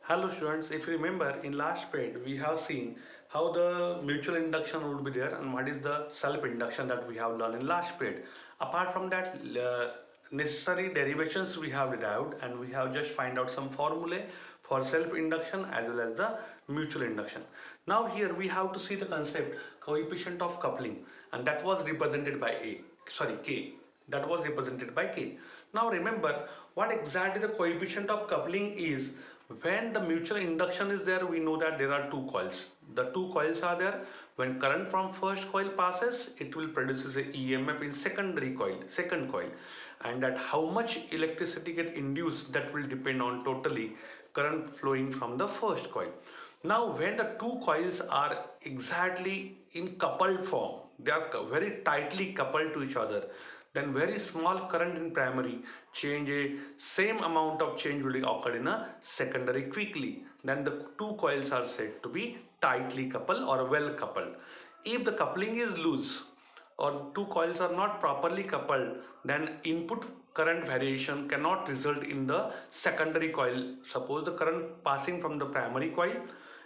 Hello students, if you remember in last period we have seen how the mutual induction would be there and what is the self-induction that we have learned in last period. Apart from that, necessary derivations we have derived and we have just find out some formulae for self-induction as well as the mutual induction. Now here we have to see the concept coefficient of coupling and that was represented by K. That was represented by K. Now remember what exactly the coefficient of coupling is. When the mutual induction is there, we know that there are two coils. The two coils are there. When current from first coil passes, it will produce a EMF in second coil. And that how much electricity get induced, that will depend on totally current flowing from the first coil. Now when the two coils are exactly in coupled form, they are very tightly coupled to each other, then very small current in primary change a same amount of change will occur in a secondary quickly. Then the two coils are said to be tightly coupled or well coupled. If the coupling is loose or two coils are not properly coupled, then input current variation cannot result in the secondary coil. Suppose the current passing from the primary coil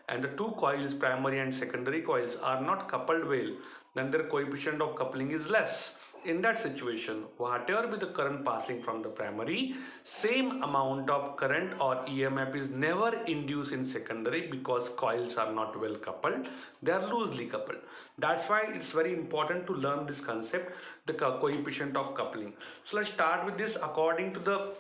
and the two coils, primary and secondary coils, are not coupled well, then their coefficient of coupling is less. In that situation, whatever be the current passing from the primary, same amount of current or EMF is never induced in secondary because coils are not well coupled, they are loosely coupled. That's why it's very important to learn this concept, the coefficient of coupling. So let's start with this according to the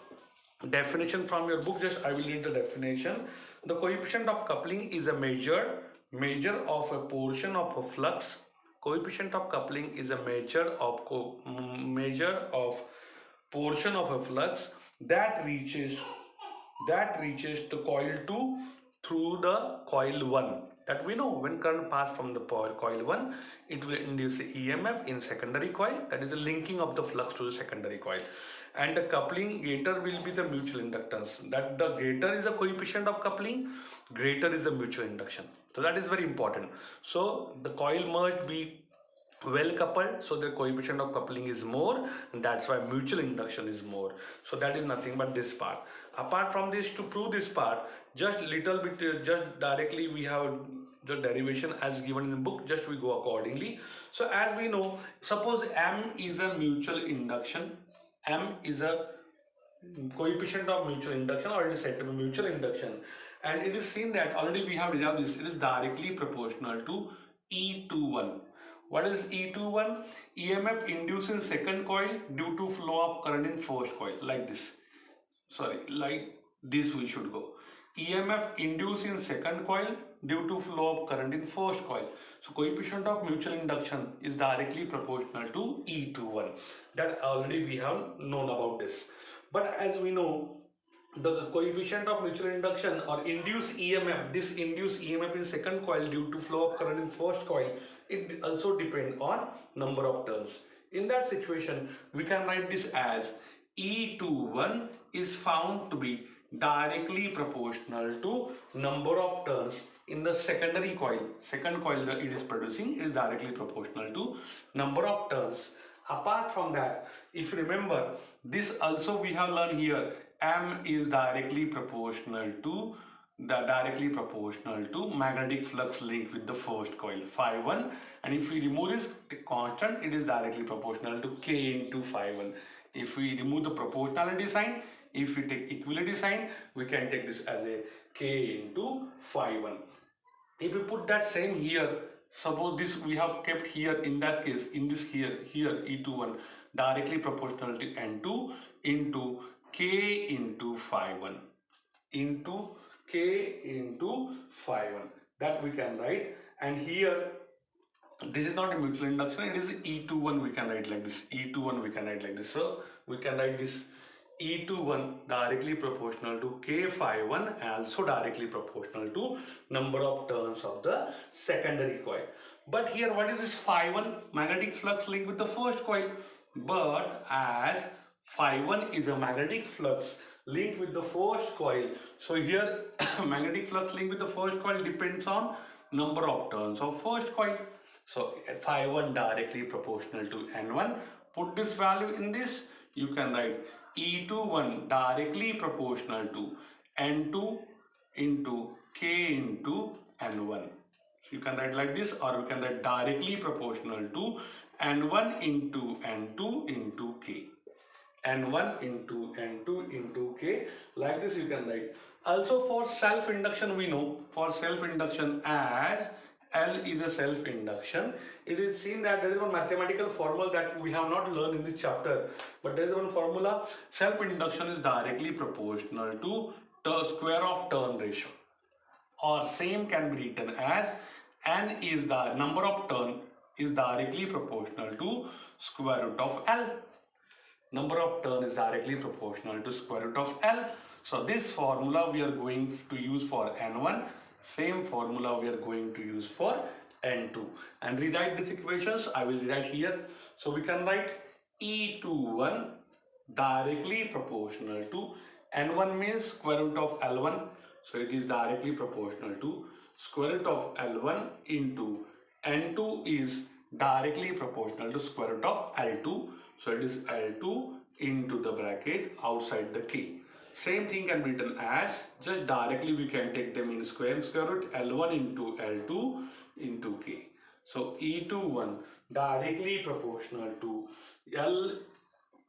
definition from your book. Just I will read the definition. The coefficient of coupling is a measure of a portion of a flux. Coefficient of coupling is a measure of portion of a flux that reaches the coil 2 through the coil 1. That we know, when current pass from the coil 1, it will induce the EMF in secondary coil, that is the linking of the flux to the secondary coil. And the coupling greater will be the mutual inductance. That the greater is the coefficient of coupling, greater is the mutual induction. So that is very important. So the coil must be well coupled, so the coefficient of coupling is more, and that's why mutual induction is more. So that is nothing but this part. Apart from this, to prove this part, just little bit, just directly we have the derivation as given in the book, just we go accordingly. So as we know, suppose M is a mutual induction, M is a coefficient of mutual induction, or it is said to be mutual induction, and it is seen that already we have derived this, it is directly proportional to E21. What is E21? EMF induced in second coil due to flow of current in first coil, like this. Sorry, like this we should go. EMF induced in second coil due to flow of current in first coil. So coefficient of mutual induction is directly proportional to E21. That already we have known about this. But as we know, the coefficient of mutual induction or induced EMF, this induced EMF in second coil due to flow of current in first coil, it also depends on number of turns. In that situation, we can write this as E21 is found to be directly proportional to number of turns in the secondary coil. Second coil that it is producing is directly proportional to number of turns. Apart from that, if you remember, this also we have learned here, M is directly proportional to magnetic flux link with the first coil phi1, and if we remove this constant, it is directly proportional to K into phi1. If we remove the proportionality sign, if we take equality sign, we can take this as a K into phi1. If we put that same here, suppose this we have kept here, in that case, in this here E21 directly proportional to N2 into K into phi1 into K into phi1, that we can write. And here this is not a mutual induction, it is E21, we can write like this, E21 we can write like this. So we can write this E21 directly proportional to K phi1 and also directly proportional to number of turns of the secondary coil. But here what is this phi1? Magnetic flux link with the first coil. But as phi1 is a magnetic flux link with the first coil, so here magnetic flux link with the first coil depends on number of turns of first coil. So phi1 directly proportional to N1. Put this value in this, you can write E21 directly proportional to N2 into K into N1. So you can write like this, or you can write directly proportional to N1 into N2 into K. N1 into N2 into K. Like this you can write. Also for self-induction, we know for self-induction, as L is a self-induction, it is seen that there is one mathematical formula that we have not learned in this chapter, but there is one formula. Self-induction is directly proportional to the square of turn ratio, or same can be written as N is the number of turn is directly proportional to square root of L. Number of turn is directly proportional to square root of L. So this formula we are going to use for N1. Same formula we are going to use for N2. And rewrite these equations. I will rewrite here. So we can write E21 directly proportional to N1 means square root of L1. So it is directly proportional to square root of L1 into N2 is directly proportional to square root of L2. So it is L2 into the bracket outside the K. Same thing can be written as, just directly we can take them in square root L1 into L2 into K. So E21 directly proportional to L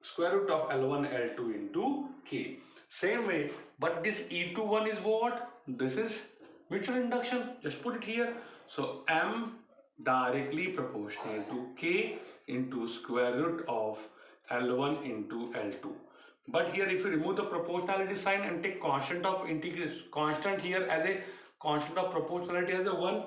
square root of L1 L2 into K. Same way, but this E21 is what? This is mutual induction. Just put it here. So M directly proportional to K into square root of L1 into L2. But here if you remove the proportionality sign and take constant of integration, constant here as a constant of proportionality as a 1,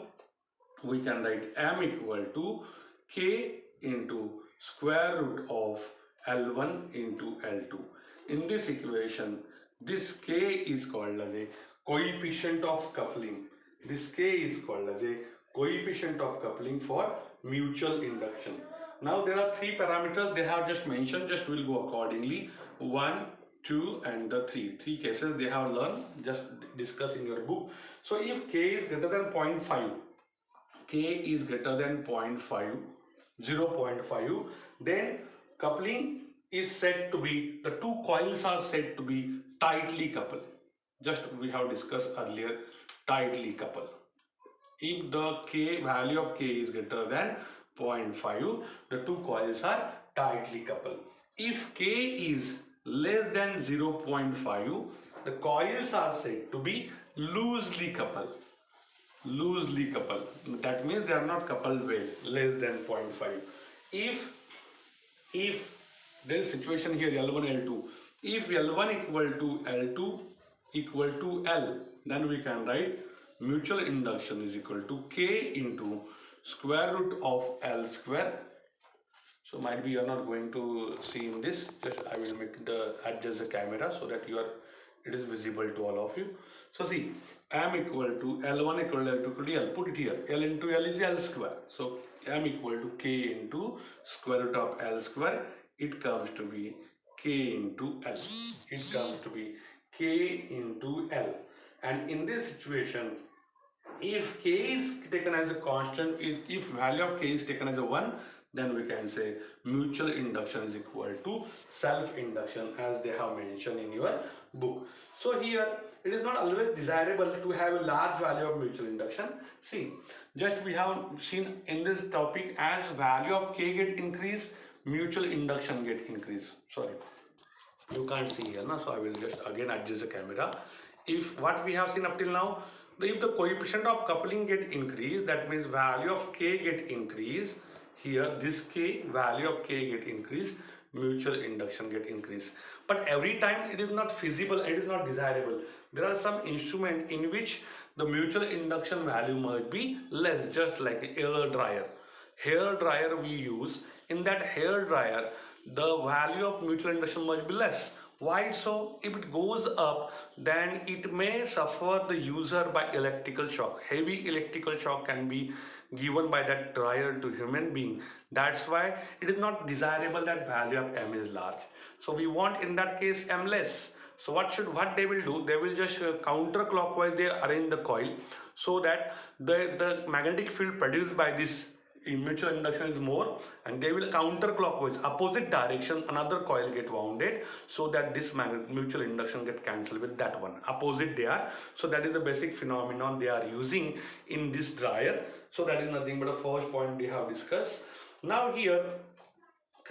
we can write M equal to K into square root of L1 into L2. In this equation, this K is called as a coefficient of coupling. This K is called as a coefficient of coupling for mutual induction. Now there are three parameters they have just mentioned, just will go accordingly. 1, 2 and the 3. Three cases they have learned, just discuss in your book. So if K is greater than 0.5, K is greater than 0.5, 0.5, then coupling is said to be, the two coils are said to be tightly coupled. Just we have discussed earlier, tightly coupled. If the K value of K is greater than 0.5, the two coils are tightly coupled. If K is less than 0.5, the coils are said to be loosely coupled. Loosely coupled. That means they are not coupled well, less than 0.5. If there is situation here L1 L2, if L1 equal to L2 equal to L, then we can write mutual induction is equal to K into square root of L square. So might be you are not going to see in this, just I will adjust the camera so that it is visible to all of you. So see, M equal to L1 equal to L2 equal to L, put it here, L into L is L square. So M equal to K into square root of L square, it comes to be K into L. It comes to be K into L. And in this situation, if K is taken as a constant, if value of K is taken as a 1, then we can say mutual induction is equal to self-induction, as they have mentioned in your book. So here it is not always desirable to have a large value of mutual induction. See, just we have seen in this topic, as value of K get increased, mutual induction get increased. Sorry, you can't see here, no? So I will just again adjust the camera. If what we have seen up till now, if the coefficient of coupling get increased, that means value of K get increased. Here this K, value of K get increased, mutual induction get increased. But every time it is not feasible, it is not desirable. There are some instrument in which the mutual induction value must be less, just like a hair dryer. Hair dryer we use, in that hair dryer the value of mutual induction must be less. Why so? If it goes up, then it may suffer the user by electrical shock. Heavy electrical shock can be given by that dryer to human being. That's why it is not desirable that value of M is large. So we want in that case M less. So what they will do? They will just counterclockwise they arrange the coil so that the magnetic field produced by this mutual induction is more, and they will counterclockwise, opposite direction, another coil get wounded, so that this mutual induction get cancelled with that one. Opposite they are. So that is the basic phenomenon they are using in this dryer. So that is nothing but a first point they have discussed. Now here,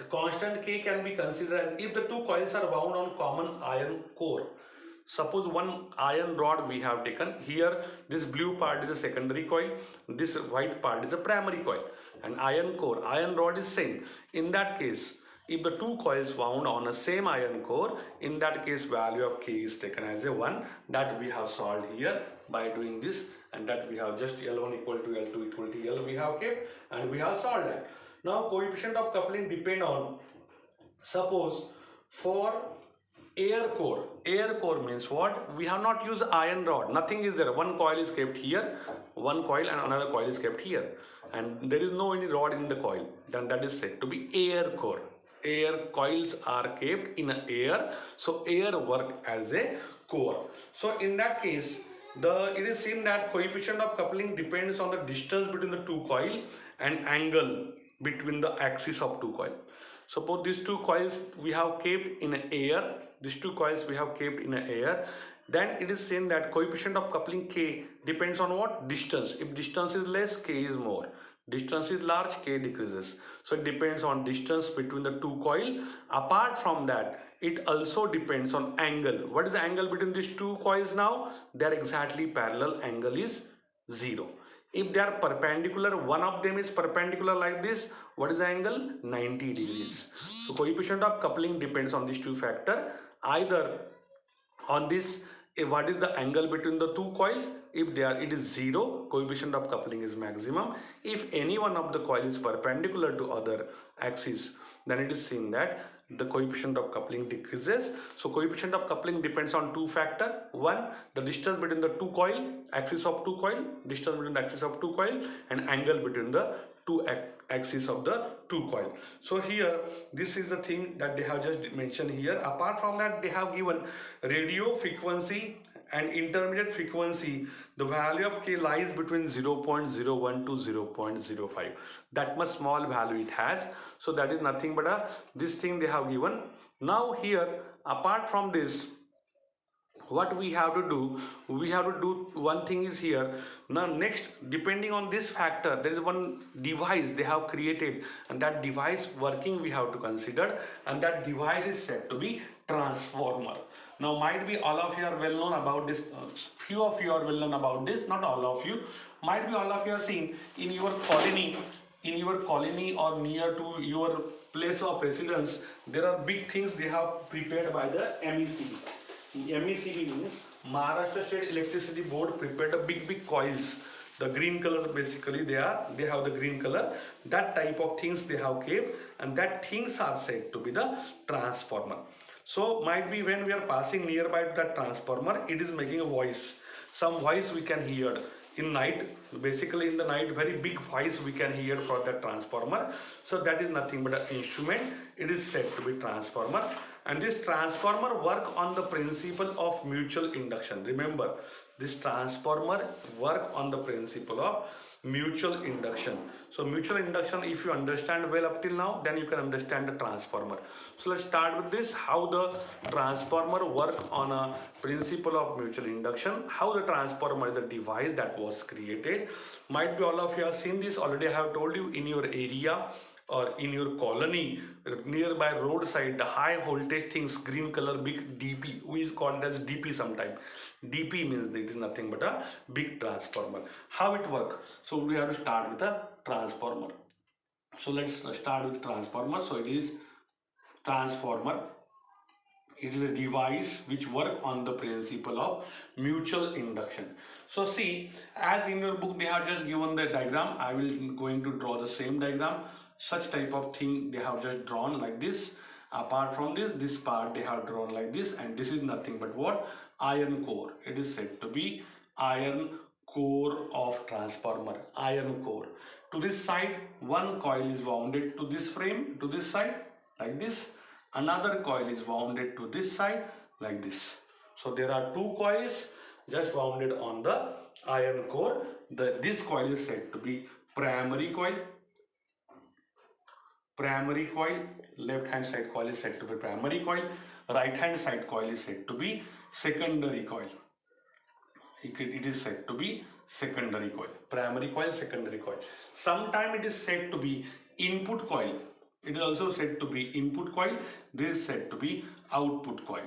constant K can be considered as if the two coils are wound on common iron core. Suppose one iron rod we have taken here, this blue part is a secondary coil, this white part is a primary coil, and iron core, iron rod is same. In that case, if the two coils wound on a same iron core, in that case value of K is taken as a 1, that we have solved here by doing this, and that we have just L1 equal to L2 equal to L we have kept, and we have solved that. Now coefficient of coupling depend on, suppose for air core means what? We have not used iron rod, nothing is there, one coil is kept here, one coil and another coil is kept here, and there is no any rod in the coil, then that is said to be air core. Air coils are kept in air, so air work as a core. So in that case, it is seen that coefficient of coupling depends on the distance between the two coil and angle between the axis of two coil. Suppose these two coils we have kept in air, these two coils we have kept in air, then it is seen that coefficient of coupling K depends on what? Distance. If distance is less, K is more. Distance is large, K decreases. So it depends on distance between the two coil. Apart from that, it also depends on angle. What is the angle between these two coils now? They are exactly parallel, angle is 0. If they are perpendicular, one of them is perpendicular like this, what is the angle? 90 degrees. So coefficient of coupling depends on these two factors. Either on this, what is the angle between the two coils? If it is 0, coefficient of coupling is maximum. If any one of the coil is perpendicular to other axis, then it is seen that the coefficient of coupling decreases. So coefficient of coupling depends on two factors. One, the distance between the two coil, axis of two coil, distance between the axis of two coil, and angle between the two axis of the two coil. So here, this is the thing that they have just mentioned here. Apart from that, they have given radio frequency and intermediate frequency. The value of K lies between 0.01 to 0.05. That much small value it has. So that is nothing but this thing they have given. Now here, apart from this, what we have to do, one thing is here. Now next, depending on this factor, there is one device they have created, and that device working we have to consider, and that device is said to be transformer. Now might be all of you are well known about this, few of you are well known about this, not all of you. Might be all of you are seeing in your colony or near to your place of residence, there are big things they have prepared by the MECB. MECB means Maharashtra State Electricity Board prepared a big coils. The green color, basically they have the green color. That type of things they have kept, and that things are said to be the transformer. So might be when we are passing nearby to that transformer, it is making a voice. Some voice we can hear in night. Basically in the night, very big voice we can hear for that transformer. So that is nothing but an instrument. It is said to be transformer. And this transformer work on the principle of mutual induction. Remember, this transformer work on the principle of mutual induction. So mutual induction, if you understand well up till now, then you can understand the transformer. So let's start with this, how the transformer work on a principle of mutual induction, how the transformer is a device that was created. Might be all of you have seen this already. I have told you, in your area or in your colony, nearby roadside, the high voltage things, green color, big DP, we call it as DP sometime. DP means it is nothing but a big transformer. How it work? So we have to start with a transformer. So let's start with transformer. So it is transformer. It is a device which work on the principle of mutual induction. So see, as in your book they have just given the diagram, I will going to draw the same diagram. Such type of thing they have just drawn like this. Apart from this part they have drawn like this, and this is nothing but what? Iron core. It is said to be iron core of transformer, iron core. To this side, one coil is wounded to this frame, to this side like this. Another coil is wounded to this side like this. So there are two coils just wounded on the iron core. This coil is said to be primary coil. primary coil, left hand side coil is said to be primary coil, right hand side coil is said to be secondary coil. It is said to be secondary coil. Primary coil, secondary coil. Sometime it is said to be input coil. It is also said to be input coil. This is said to be output coil.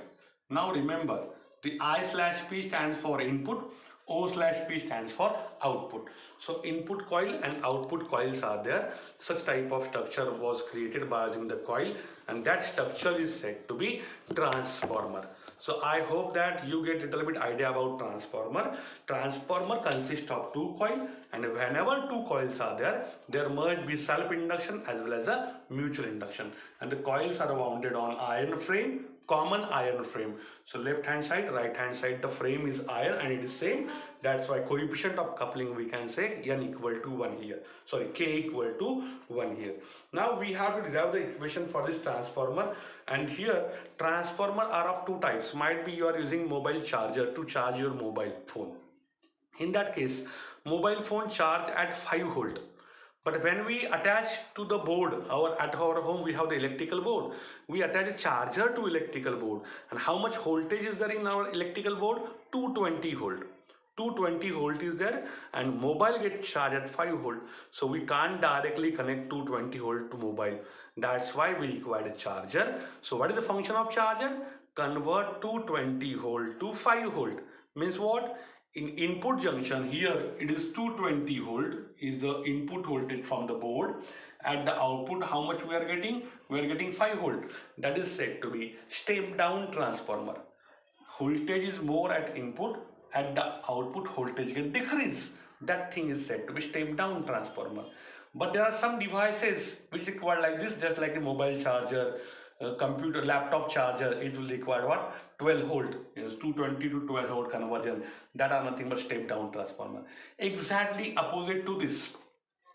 Now remember, the I/P stands for input, O/P stands for output. So input coil and output coils are there. Such type of structure was created by using the coil, and that structure is said to be transformer. So I hope that you get a little bit idea about transformer. Transformer consists of two coils, and whenever two coils are there, there must be self-induction as well as a mutual induction. And the coils are wounded on iron frame, common iron frame. So left hand side, right hand side, the frame is iron and it is same. That's why coefficient of coupling we can say N equal to 1 here. Sorry, K equal to 1 here. Now we have to derive the equation for this transformer, and here transformer are of two types. Might be you are using mobile charger to charge your mobile phone. In that case, mobile phone charge at 5 volt. But when we attach to the board, at our home we have the electrical board. We attach a charger to electrical board. And how much voltage is there in our electrical board? 220 volt. 220 volt is there, and mobile gets charged at 5 volt. So we can't directly connect 220 volt to mobile. That's why we require a charger. So what is the function of charger? Convert 220 volt to 5 volt. Means what? In input junction here it is 220 volt is the input voltage from the board. At the output, how much we are getting? We are getting 5 volt. That is said to be step down transformer. Voltage is more at input, at the output voltage get decrease. That thing is said to be step down transformer. But there are some devices which require like this, just like a mobile charger, computer, laptop charger. It will require what? 12 volt. Yes, 220 to 12 volt conversion. That are nothing but step down transformer. Exactly opposite to this,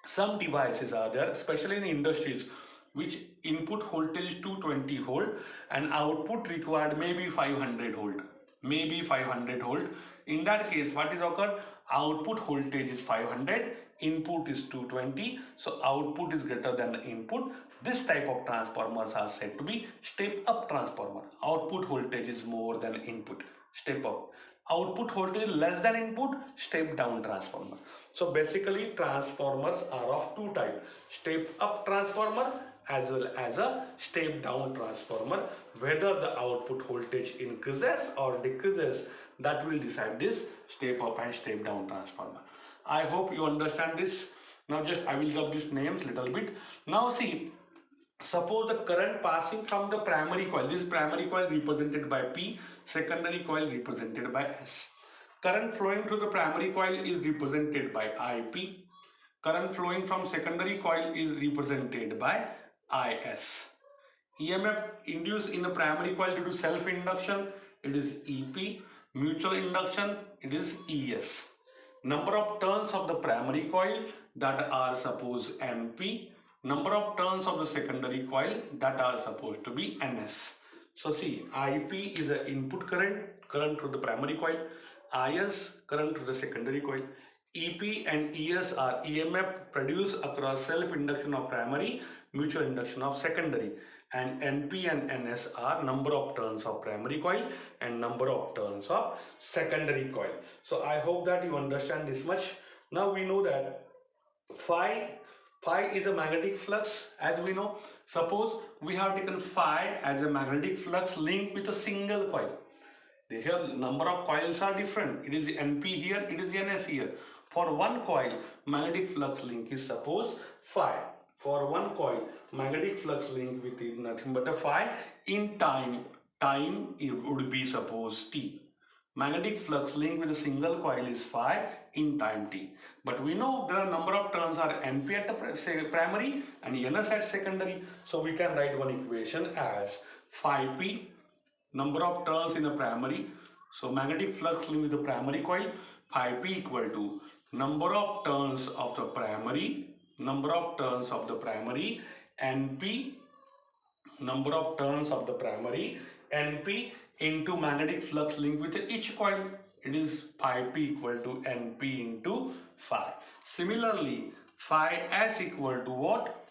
some devices are there, especially in industries, which input voltage is 220 volt and output required maybe 500 volt. Maybe 500 volt. In that case, what is occurred? Output voltage is 500, input is 220, so output is greater than the input. This type of transformers are said to be step up transformer. Output voltage is more than input, step up. Output voltage less than input, step down transformer. So basically transformers are of two types, step up transformer as well as a step down transformer. Whether the output voltage increases or decreases, that will decide this step up and step down transformer. I hope you understand this. Now just I will give these names little bit. Now see, suppose the current passing from the primary coil, this primary coil represented by P, secondary coil represented by S. Current flowing through the primary coil is represented by IP. Current flowing from secondary coil is represented by IS. EMF induced in the primary coil due to self-induction, it is EP. Mutual induction, it is ES. Number of turns of the primary coil, that are suppose NP. Number of turns of the secondary coil, that are supposed to be NS. So see, IP is the input current through the primary coil. IS, current through the secondary coil. EP and ES are EMF produced across self-induction of primary, mutual induction of secondary. And NP and NS are number of turns of primary coil and number of turns of secondary coil. So I hope that you understand this much. Now we know that phi is a magnetic flux, as we know. Suppose we have taken phi as a magnetic flux linked with a single coil. Here number of coils are different. It is NP here, it is NS here. For one coil, magnetic flux link is suppose phi. For one coil, magnetic flux link with it nothing but a phi. In time it would be suppose T. Magnetic flux link with a single coil is phi in time T. But we know there are number of turns are NP at the primary and NS at secondary. So we can write one equation as phi P, number of turns in the primary. So magnetic flux link with the primary coil, phi P equal to number of turns of the primary, NP, number of turns of the primary, NP into magnetic flux link with each coil. It is phi P equal to NP into phi. Similarly, phi S equal to what?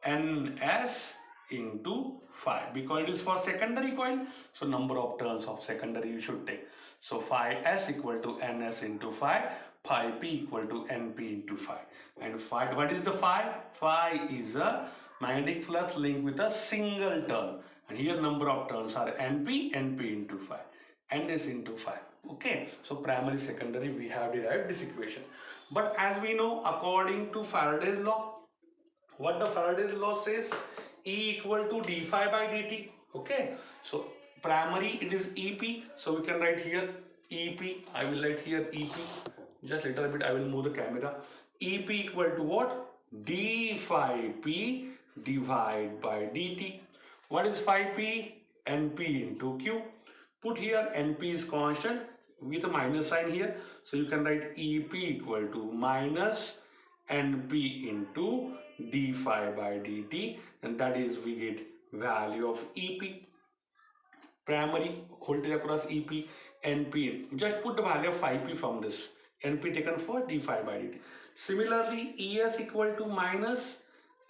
Ns into phi, because it is for secondary coil, so number of turns of secondary you should take. So phi s equal to ns into phi, phi p equal to np into phi. And phi, what is the phi? Phi is a magnetic flux linked with a single turn, and here number of turns are np, np into phi, ns into phi. Okay, so primary, secondary, we have derived this equation. But as we know, according to Faraday's law, what the Faraday's law says, E equal to d phi by dt. Okay, so primary it is EP, so we can write here EP. I will write here EP. Just little bit I will move the camera. EP equal to what? D phi p divided by dt. What is phi p? Np into q. Put here Np is constant with a minus sign here, so you can write EP equal to minus Np into d phi by dt, and that is we get value of EP, primary voltage across EP, Np. Just put the value of phi p from this. Np taken for d phi by dt. Similarly, Es equal to minus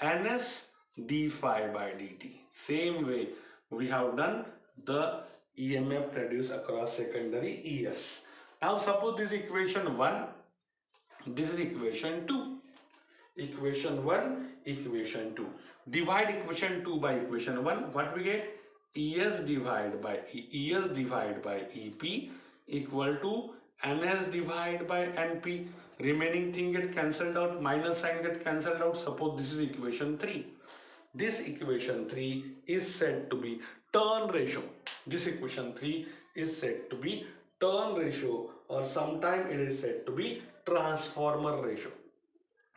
Ns d phi by dt. Same way we have done the EMF produced across secondary Es. Now suppose this equation 1, this is equation 2. Equation 1, equation 2. Divide equation 2 by equation 1. What we get? ES divided by EP equal to NS divided by NP. Remaining thing get cancelled out. Minus sign get cancelled out. Suppose this is equation 3. This equation 3 is said to be turn ratio. This equation 3 is said to be turn ratio, or sometime it is said to be transformer ratio.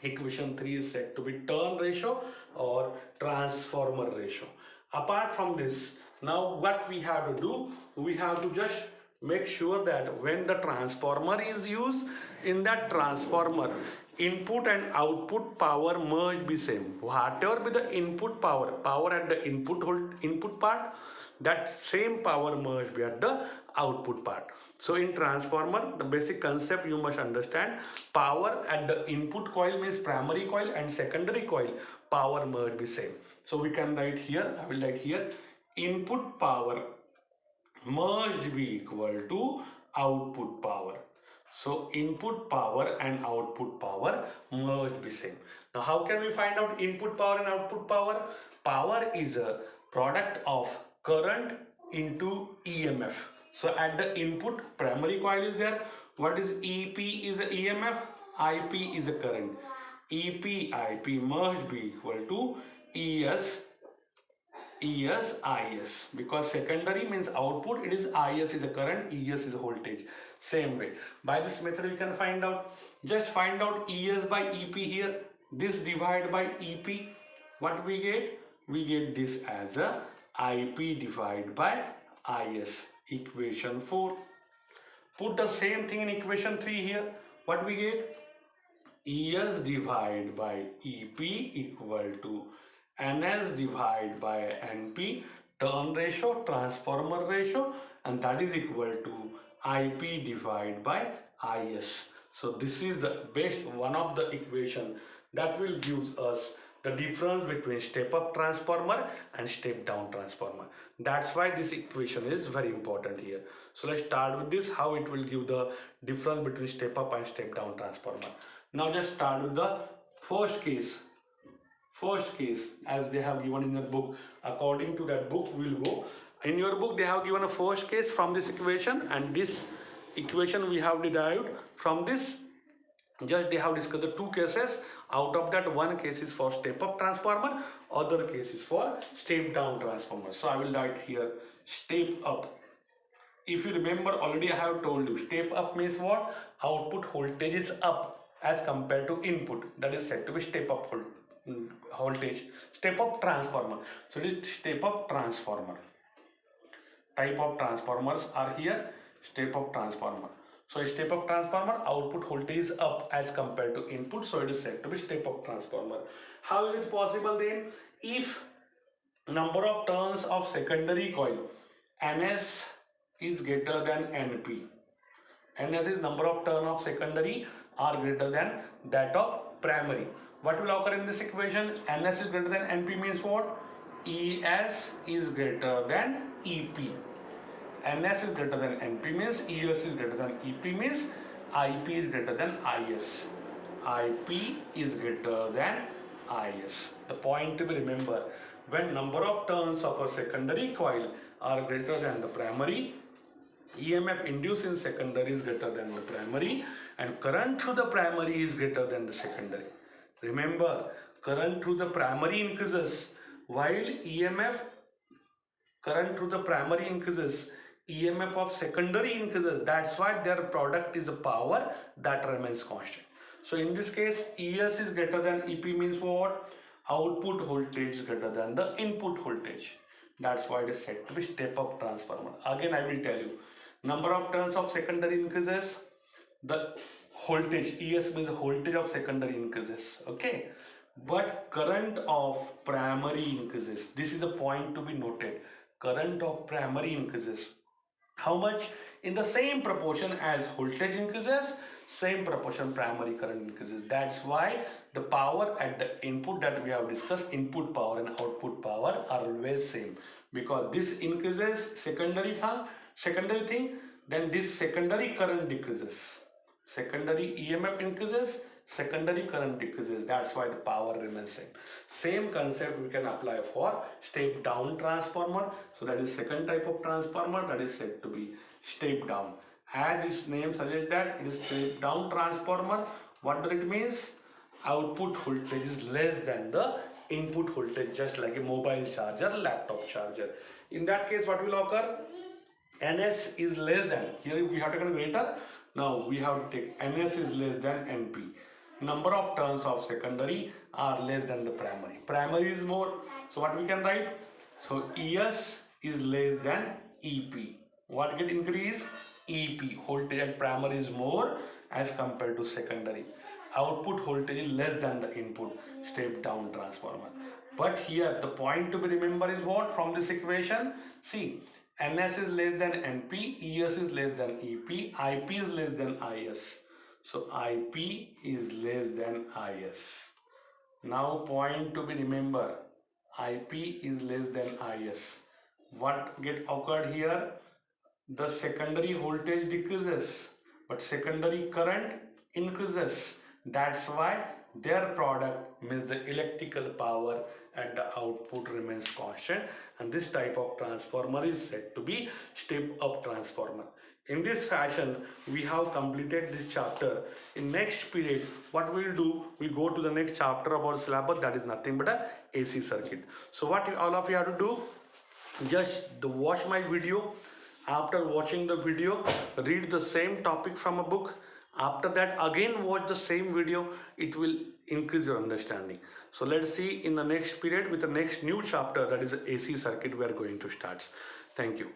Equation 3 is said to be turn ratio or transformer ratio. Apart from this, now what we have to do, we have to just make sure that when the transformer is used, in that transformer, input and output power must be same. Whatever be the input power at the input part, that same power must be at the output part. So in transformer, the basic concept you must understand, power at the input coil means primary coil, and secondary coil power must be same. So we can write here, I will write here, input power must be equal to output power. So input power and output power must be same. Now how can we find out input power and output power? Power is a product of current into EMF. So at the input, primary coil is there. What is EP is a EMF, IP is a current. EP, IP must be equal to ES, IS, because secondary means output, it is IS is a current, ES is a voltage. Same way, by this method you can find out. Just find out ES by EP here. This divided by EP, what we get? We get this as a IP divided by IS. Equation 4. Put the same thing in equation 3 here. What we get? ES divided by EP equal to NS divided by NP, turn ratio, transformer ratio, and that is equal to IP divided by IS. So this is the best one of the equation that will give us the difference between step up transformer and step down transformer. That's why this equation is very important here. So let's start with this, how it will give the difference between step up and step down transformer. Now just start with the first case. First case, as they have given in your book, according to that book we will go. In your book they have given a first case from this equation, and this equation we have derived from this. Just they have discussed the two cases. Out of that, one case is for step up transformer, other case is for step down transformer. So I will write here step up. If you remember, already I have told you, step up means what? Output voltage is up as compared to input. That is said to be step up voltage. Step up transformer. So it is step up transformer. Type of transformers are here. Step up transformer. So a step up transformer, output voltage is up as compared to input. So it is said to be step up transformer. How is it possible then? If number of turns of secondary coil, NS is greater than NP. NS is number of turn of secondary are greater than that of primary. What will occur in this equation? Ns is greater than Np means what? Es is greater than Ep. Ns is greater than Np means Es is greater than Ep means Ip is greater than Is. Ip is greater than Is. The point to be remember, when number of turns of a secondary coil are greater than the primary, EMF induced in secondary is greater than the primary, and current through the primary is greater than the secondary. Remember, current through the primary increases while EMF current through the primary increases, EMF of secondary increases. That's why their product is a power that remains constant. So in this case, ES is greater than EP means what? Output voltage is greater than the input voltage. That's why it is said to be step up transformer. Again, I will tell you, number of turns of secondary increases, the voltage ES means the voltage of secondary increases. Okay, but current of primary increases. This is the point to be noted. Current of primary increases. How much? In the same proportion as voltage increases, same proportion primary current increases. That's why the power at the input that we have discussed, input power and output power are always same, because this increases secondary thing, then this secondary current decreases. Secondary EMF increases, secondary current decreases. That's why the power remains same. Same concept we can apply for step down transformer. So that is second type of transformer that is said to be step down. As its name suggests that it is step down transformer. What does it means? Output voltage is less than the input voltage, just like a mobile charger, laptop charger. In that case, what will occur? Ns is less than, here we have taken greater, now we have to take Ns is less than Np. Number of turns of secondary are less than the primary. Primary is more, so what we can write? So Es is less than Ep. What get increase? Ep. Voltage at primary is more as compared to secondary. Output voltage is less than the input, step down transformer. But here the point to be remember is what from this equation? See, Ns is less than Np, Es is less than Ep, Ip is less than Is. So Ip is less than Is. Now point to be remember, Ip is less than Is. What get occurred here? The secondary voltage decreases, but secondary current increases. That's why their product means the electrical power and the output remains constant, and this type of transformer is said to be step up transformer. In this fashion we have completed this chapter. In next period what we'll do, we go to the next chapter about syllabus, that is nothing but a AC circuit. So what all of you have to do, just watch my video. After watching the video, read the same topic from a book. After that again watch the same video. It will increase your understanding. So let's see in the next period with the next new chapter, that is AC circuit we are going to start. Thank you.